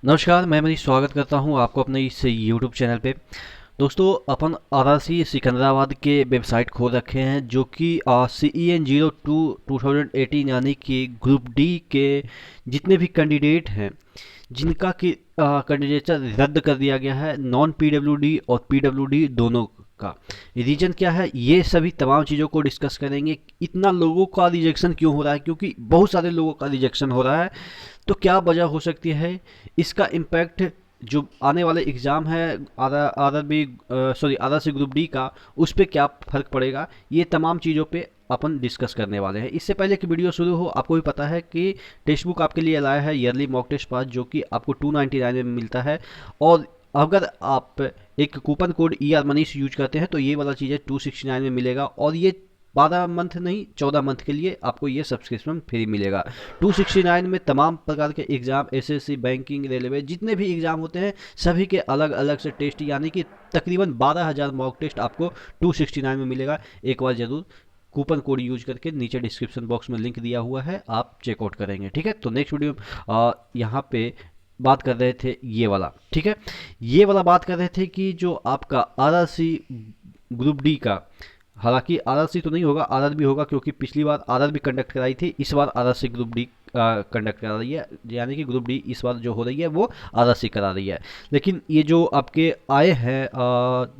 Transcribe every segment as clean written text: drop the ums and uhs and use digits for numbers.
नमस्कार, मैं मनीष स्वागत करता हूं आपको अपने इस यूट्यूब चैनल पे। दोस्तों, अपन आरआरसी सिकंदराबाद के वेबसाइट खोल रखे हैं जो कि CEN 02 2018 यानी कि ग्रुप डी के जितने भी कैंडिडेट हैं जिनका कि कैंडिडेचर रद्द कर दिया गया है, नॉन पीडब्ल्यूडी और पीडब्ल्यूडी दोनों का। रीजन क्या है, ये सभी तमाम चीज़ों को डिस्कस करेंगे। इतना लोगों का रिजेक्शन क्यों हो रहा है, क्योंकि बहुत सारे लोगों का रिजेक्शन हो रहा है। तो क्या वजह हो सकती है, इसका इम्पैक्ट जो आने वाले एग्ज़ाम है आर सी ग्रुप डी का, उस पर क्या फ़र्क पड़ेगा, ये तमाम चीज़ों पे अपन डिस्कस करने वाले हैं। इससे पहले कि वीडियो शुरू हो, आपको भी पता है कि टेक्स्ट बुक आपके लिए लाया है ईयरली मॉक टेस्ट पास, जो कि आपको 299 में मिलता है। और अगर आप एक coupon code ER Manish use करते हैं तो ये वाला चीज़ है 269 में मिलेगा। और ये 12 मंथ नहीं, 14 मंथ के लिए आपको ये सब्सक्रिप्शन फ्री मिलेगा। 269 में तमाम प्रकार के एग्ज़ाम, एसएससी, बैंकिंग, रेलवे, जितने भी एग्ज़ाम होते हैं सभी के अलग अलग से टेस्ट, यानी कि तकरीबन 12,000 मॉक टेस्ट आपको 269 में मिलेगा। एक बार ज़रूर कूपन कोड यूज करके नीचे डिस्क्रिप्शन बॉक्स में लिंक दिया हुआ है, आप चेकआउट करेंगे। ठीक है, तो नेक्स्ट वीडियो यहाँ पे बात कर रहे थे ये वाला। ठीक है, ये वाला बात कर रहे थे कि जो आपका आरआरसी ग्रुप डी का, हालांकि आरआरसी तो नहीं होगा, आरआरबी होगा, क्योंकि पिछली बार आरआरबी कंडक्ट कराई थी, इस बार आरआरसी ग्रुप डी कंडक्ट करा रही है। यानी कि ग्रुप डी इस बार जो हो रही है वो आरआरसी करा रही है। लेकिन ये जो आपके आए हैं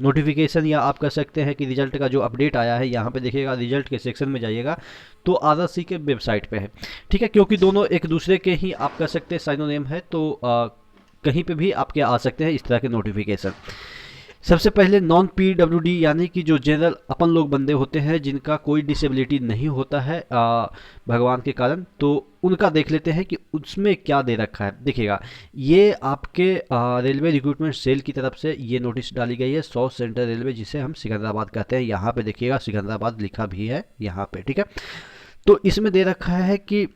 नोटिफिकेशन, या आप कह सकते हैं कि रिजल्ट का जो अपडेट आया है, यहाँ पे देखिएगा, रिजल्ट के सेक्शन में जाइएगा तो आरआरसी के वेबसाइट पे है। ठीक है, क्योंकि दोनों एक दूसरे के ही आप कह सकते हैं साइनोनेम है, तो कहीं पे भी आपके आ सकते हैं इस तरह के नोटिफिकेशन। सबसे पहले नॉन पीडब्ल्यूडी यानी कि जो जनरल अपन लोग बंदे होते हैं जिनका कोई डिसेबिलिटी नहीं होता है भगवान के कारण, तो उनका देख लेते हैं कि उसमें क्या दे रखा है। देखिएगा, ये आपके रेलवे रिक्रूटमेंट सेल की तरफ से ये नोटिस डाली गई है, साउथ सेंट्रल रेलवे, जिसे हम सिकंदराबाद कहते हैं। यहाँ पे देखिएगा सिकंदराबाद लिखा भी है यहाँ पे। ठीक है, तो इसमें दे रखा है कि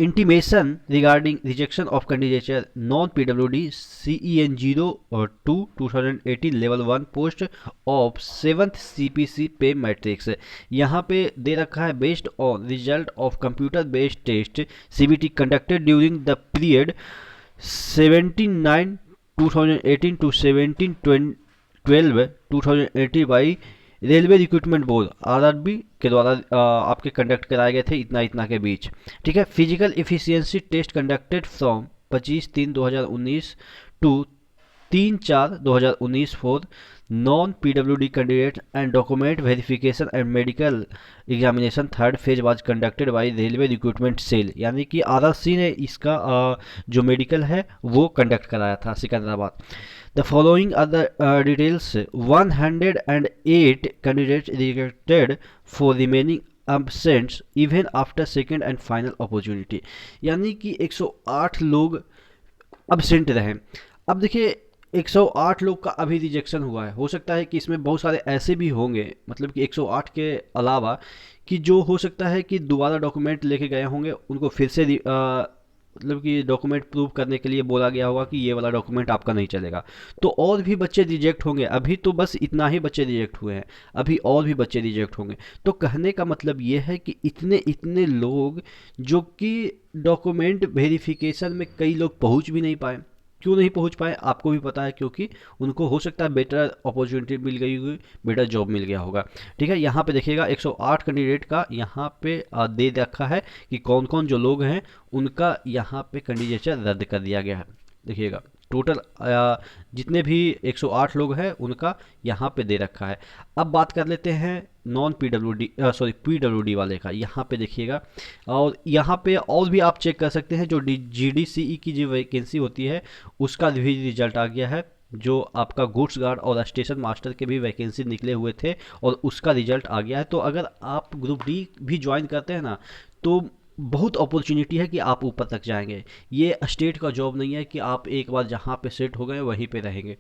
intimation regarding rejection of candidature non PWD CEN 02 2018 level 1 post of 7th CPC pay matrix। यहाँ पे दे रखा है based on result of computer based test CBT conducted during the period 17/9 2018 to 17/12 2018 by railway recruitment board RRB के द्वारा आपके conduct कराए गए थे इतना इतना के बीच। ठीक है, physical efficiency test conducted from 25/3/2019 to 3/4/2019 for non PWD candidate and document verification and medical examination third phase was conducted by railway recruitment cell. यानी कि आरआरसी ने इसका जो मेडिकल है वो कंडक्ट कराया था Secunderabad. The following are the details: 108 candidates rejected for remaining absent even after second and final opportunity। यानी कि 108 लोग absent रहे। अब देखिए, 108 लोग का अभी रिजेक्शन हुआ है। हो सकता है कि इसमें बहुत सारे ऐसे भी होंगे, मतलब कि 108 के अलावा, कि जो हो सकता है कि दोबारा डॉक्यूमेंट लेके गए होंगे, उनको फिर से मतलब कि डॉक्यूमेंट प्रूव करने के लिए बोला गया होगा कि ये वाला डॉक्यूमेंट आपका नहीं चलेगा। तो और भी बच्चे रिजेक्ट होंगे। अभी तो बस इतना ही बच्चे रिजेक्ट हुए हैं, अभी और भी बच्चे रिजेक्ट होंगे। तो कहने का मतलब ये है कि इतने इतने लोग जो कि डॉक्यूमेंट वेरिफिकेशन में कई लोग पहुंच भी नहीं पाए। क्यों नहीं पहुंच पाए आपको भी पता है, क्योंकि उनको हो सकता है बेटर अपॉर्चुनिटी मिल गई होगी, बेटर जॉब मिल गया होगा। ठीक है, यहाँ पे देखिएगा 108 कैंडिडेट का यहाँ पे दे रखा है कि कौन कौन जो लोग हैं उनका यहाँ पे कैंडिडेचर रद्द कर दिया गया है। देखिएगा टोटल जितने भी 108 लोग हैं उनका यहाँ पे दे रखा है। अब बात कर लेते हैं नॉन पीडब्ल्यूडी पीडब्ल्यूडी वाले का। यहाँ पे देखिएगा, और यहाँ पे और भी आप चेक कर सकते हैं, जो GDCE की जो वैकेंसी होती है उसका भी रिजल्ट आ गया है। जो आपका गुड्स गार्ड और स्टेशन मास्टर के भी वैकेंसी निकले हुए थे और उसका रिजल्ट आ गया है। तो अगर आप ग्रुप डी भी ज्वाइन करते हैं ना, तो बहुत अपॉर्चुनिटी है कि आप ऊपर तक जाएंगे। ये स्टेट का जॉब नहीं है कि आप एक बार जहाँ पे सेट हो गए वहीं पे रहेंगे।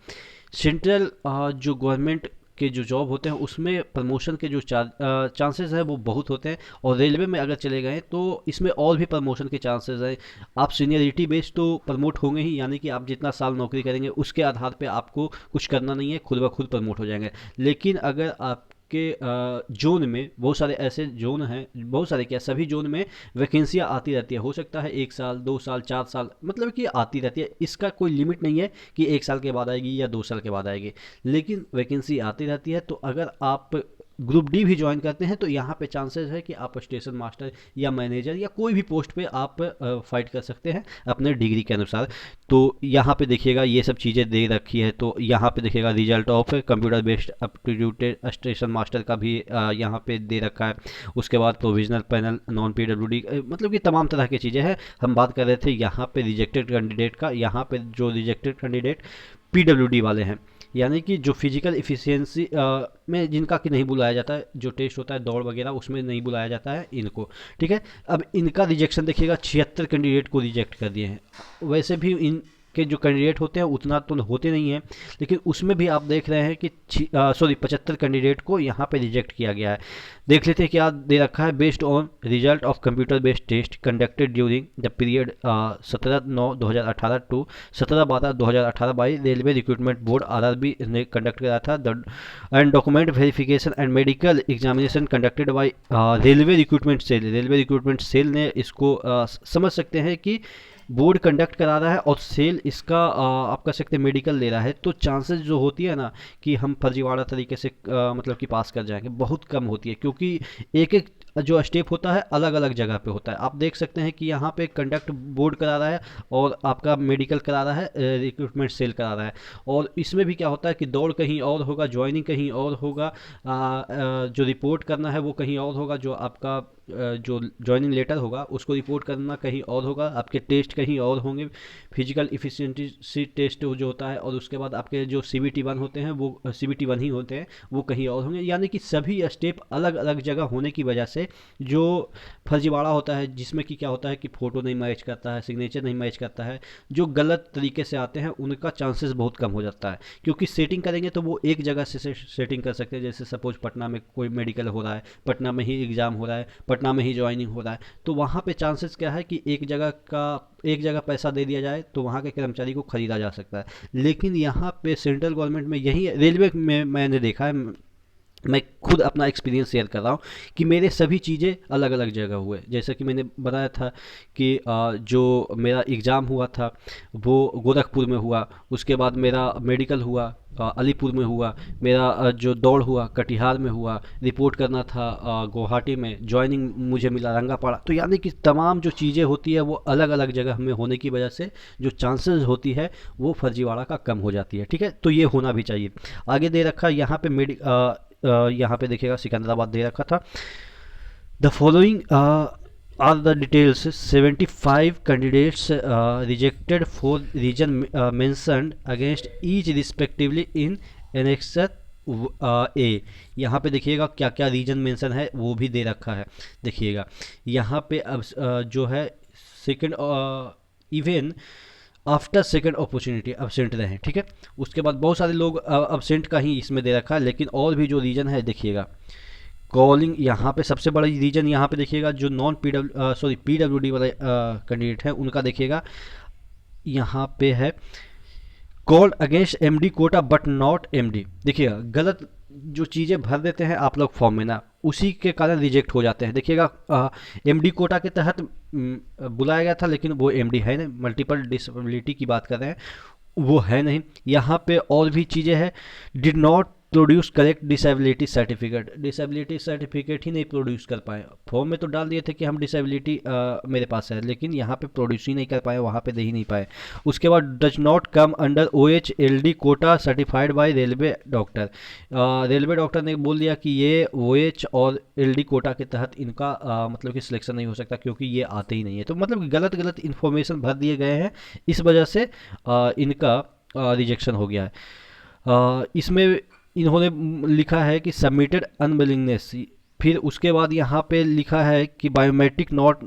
सेंट्रल जो गवर्नमेंट के जो जॉब होते हैं उसमें प्रमोशन के जो चांसेस हैं वो बहुत होते हैं। और रेलवे में अगर चले गए तो इसमें और भी प्रमोशन के चांसेस हैं। आप सीनियरिटी बेस्ड तो प्रमोट होंगे ही, यानी कि आप जितना साल नौकरी करेंगे उसके आधार पे आपको कुछ करना नहीं है, खुद ब खुद प्रमोट हो जाएंगे। लेकिन अगर आप आपके जोन में बहुत सारे ऐसे जोन हैं, बहुत सारे क्या सभी जोन में वैकेंसियाँ आती रहती है। हो सकता है 1 साल 2 साल 4 साल मतलब कि आती रहती है, इसका कोई लिमिट नहीं है कि 1 साल के बाद आएगी या 2 साल के बाद आएगी, लेकिन वैकेंसी आती रहती है। तो अगर आप ग्रुप डी भी ज्वाइन करते हैं तो यहाँ पे चांसेस है कि आप स्टेशन मास्टर या मैनेजर या कोई भी पोस्ट पे आप फाइट कर सकते हैं अपने डिग्री के अनुसार। तो यहाँ पे देखिएगा ये सब चीज़ें दे रखी है। तो यहाँ पे देखिएगा result of computer based aptitude station master का भी यहाँ पे दे रखा है। उसके बाद प्रोविजनल पैनल, नॉन पीडब्ल्यूडी, मतलब कि तमाम तरह की चीज़ें हैं। हम बात कर रहे थे यहाँ पे रिजेक्टेड कैंडिडेट का। यहाँ पे जो रिजेक्टेड कैंडिडेट पीडब्ल्यूडी वाले हैं, यानी कि जो फिजिकल इफ़िशियंसी में जिनका कि नहीं बुलाया जाता है, जो टेस्ट होता है दौड़ वगैरह उसमें नहीं बुलाया जाता है इनको, ठीक है। अब इनका रिजेक्शन देखिएगा 76 कैंडिडेट को रिजेक्ट कर दिए हैं। वैसे भी इन के जो कैंडिडेट होते हैं उतना तो होते नहीं हैं, लेकिन उसमें भी आप देख रहे हैं कि 75 कैंडिडेट को यहाँ पे रिजेक्ट किया गया है। देख लेते हैं क्या दे रखा है। Based on result of computer based test conducted during the period 17/9/2018 to 17/12/2018 by railway recruitment board RRB ने कंडक्ट करा था। And document verification and medical examination conducted by railway recruitment cell. Railway recruitment cell ने इसको समझ सकते हैं कि board conduct करा रहा है और सेल इसका आप कह सकते हैं मेडिकल ले रहा है, तो चांसेस जो होती है ना कि हम फर्जीवाड़ा तरीके से मतलब कि पास कर जाएंगे बहुत कम होती है, क्योंकि एक एक जो स्टेप होता है अलग अलग जगह पे होता है। आप देख सकते हैं कि यहाँ पे कंडक्ट बोर्ड करा रहा है और आपका मेडिकल करा रहा है, रिक्रूटमेंट सेल करा रहा है। और इसमें भी क्या होता है कि दौड़ कहीं और होगा, ज्वाइनिंग कहीं और होगा, जो रिपोर्ट करना है वो कहीं और होगा, जो आपका जो ज्वाइनिंग लेटर होगा उसको रिपोर्ट करना कहीं और होगा, आपके टेस्ट कहीं और होंगे, फिजिकल इफिशिएंसी टेस्ट जो होता है, और उसके बाद आपके जो CBT 1 होते हैं वो CBT 1 ही होते हैं, वो कहीं और होंगे। यानी कि सभी स्टेप अलग अलग जगह होने की वजह से जो फर्जीवाड़ा होता है, जिसमें कि क्या होता है कि फ़ोटो नहीं मैच करता है, सिग्नेचर नहीं मैच करता है, जो गलत तरीके से आते हैं उनका चांसेस बहुत कम हो जाता है। क्योंकि सेटिंग करेंगे तो वो एक जगह से सेटिंग कर सकते हैं। जैसे सपोज पटना में कोई मेडिकल हो रहा है, पटना में ही एग्ज़ाम हो रहा है, पटना में ही ज्वाइनिंग हो रहा है, तो वहाँ पे चांसेस क्या है कि एक जगह पैसा दे दिया जाए तो वहाँ के कर्मचारी को खरीदा जा सकता है। लेकिन यहाँ पे सेंट्रल गवर्नमेंट में यही रेलवे में मैंने देखा है, मैं खुद अपना एक्सपीरियंस शेयर कर रहा हूँ कि मेरे सभी चीज़ें अलग अलग जगह हुए। जैसा कि मैंने बताया था कि जो मेरा एग्ज़ाम हुआ था वो गोरखपुर में हुआ, उसके बाद मेरा मेडिकल हुआ अलीपुर में हुआ, मेरा जो दौड़ हुआ कटिहार में हुआ, रिपोर्ट करना था गुवाहाटी में, ज्वाइनिंग मुझे मिला रंगापाड़ा। तो यानी कि तमाम जो चीज़ें होती है वो अलग अलग जगह में होने की वजह से जो चांसेस होती है वो फर्जीवाड़ा का कम हो जाती है, ठीक है। तो ये होना भी चाहिए। आगे दे रखा यहाँ पे यहाँ पे देखिएगा सिकंदराबाद दे रखा था। The following are the details 75 candidates rejected for reason mentioned against each respectively in annexure A. यहाँ पे देखिएगा क्या क्या रीजन मेंशन है वो भी दे रखा है। देखिएगा यहाँ पे अब जो है second even after second opportunity absent रहे, ठीक है। उसके बाद बहुत सारे लोग अब्सेंट का ही इसमें दे रखा है, लेकिन और भी जो रीजन है देखिएगा कॉलिंग, यहाँ पे सबसे बड़ा रीजन यहाँ पे देखिएगा जो नॉन PWD वाले कैंडिडेट हैं उनका देखिएगा यहाँ पे है called against MD quota but not MD। देखिएगा गलत जो चीज़ें भर देते हैं आप लोग फॉर्म में ना, उसी के कारण रिजेक्ट हो जाते हैं। देखिएगा MD कोटा के तहत बुलाया गया था, लेकिन वो MD है नहीं, मल्टीपल डिसेबिलिटी की बात कर रहे हैं, वो है नहीं। यहाँ पे और भी चीज़ें हैं, did not produce correct disability certificate ही नहीं प्रोड्यूस कर पाए। फॉर्म में तो डाल दिए थे कि हम डिसेबिलिटी मेरे पास है, लेकिन यहाँ पे प्रोड्यूस ही नहीं कर पाए, वहाँ पे दे ही नहीं पाए। उसके बाद does not come under OH-LD quota certified by railway doctor. Railway doctor ने बोल दिया कि ये OH और LD कोटा के तहत इनका मतलब कि सिलेक्शन नहीं हो सकता, क्योंकि ये आते ही नहीं है। तो मतलब गलत इन्फॉर्मेशन भर दिए गए हैं, इस वजह से इनका रिजेक्शन हो गया है। इसमें इन्होंने लिखा है कि सबमिटेड अनविलिंगनेस, फिर उसके बाद यहाँ पे लिखा है कि biometric not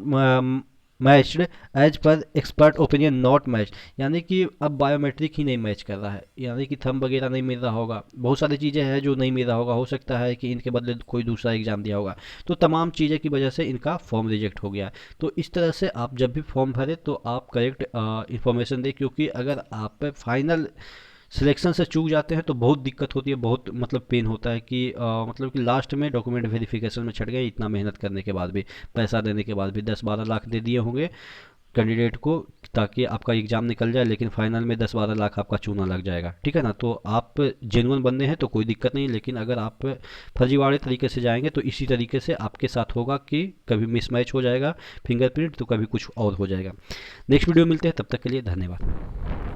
matched as per expert opinion not match, यानी कि अब बायोमेट्रिक ही नहीं मैच कर रहा है, यानी कि थंब वगैरह नहीं मिल रहा होगा, बहुत सारी चीज़ें हैं जो नहीं मिल रहा होगा, हो सकता है कि इनके बदले कोई दूसरा एग्ज़ाम दिया होगा। तो तमाम चीज़ें की वजह से इनका फॉर्म रिजेक्ट हो गया। तो इस तरह से आप जब भी फॉर्म भरें तो आप करेक्ट इन्फॉर्मेशन दें, क्योंकि अगर आप फाइनल सिलेक्शन से चूक जाते हैं तो बहुत दिक्कत होती है, बहुत मतलब पेन होता है कि मतलब कि लास्ट में डॉक्यूमेंट वेरिफिकेशन में छट गए, इतना मेहनत करने के बाद भी, पैसा देने के बाद भी 10-12 लाख दे दिए होंगे कैंडिडेट को ताकि आपका एग्ज़ाम निकल जाए, लेकिन फाइनल में 10-12 लाख आपका चूना लग जाएगा। ठीक है ना, तो आप जेन्युइन बंदे हैं तो कोई दिक्कत नहीं, लेकिन अगर आप फर्जीवाड़े तरीके से जाएंगे तो इसी तरीके से आपके साथ होगा कि कभी मिसमैच हो जाएगा फिंगरप्रिंट, तो कभी कुछ और हो जाएगा। नेक्स्ट वीडियो मिलते हैं, तब तक के लिए धन्यवाद।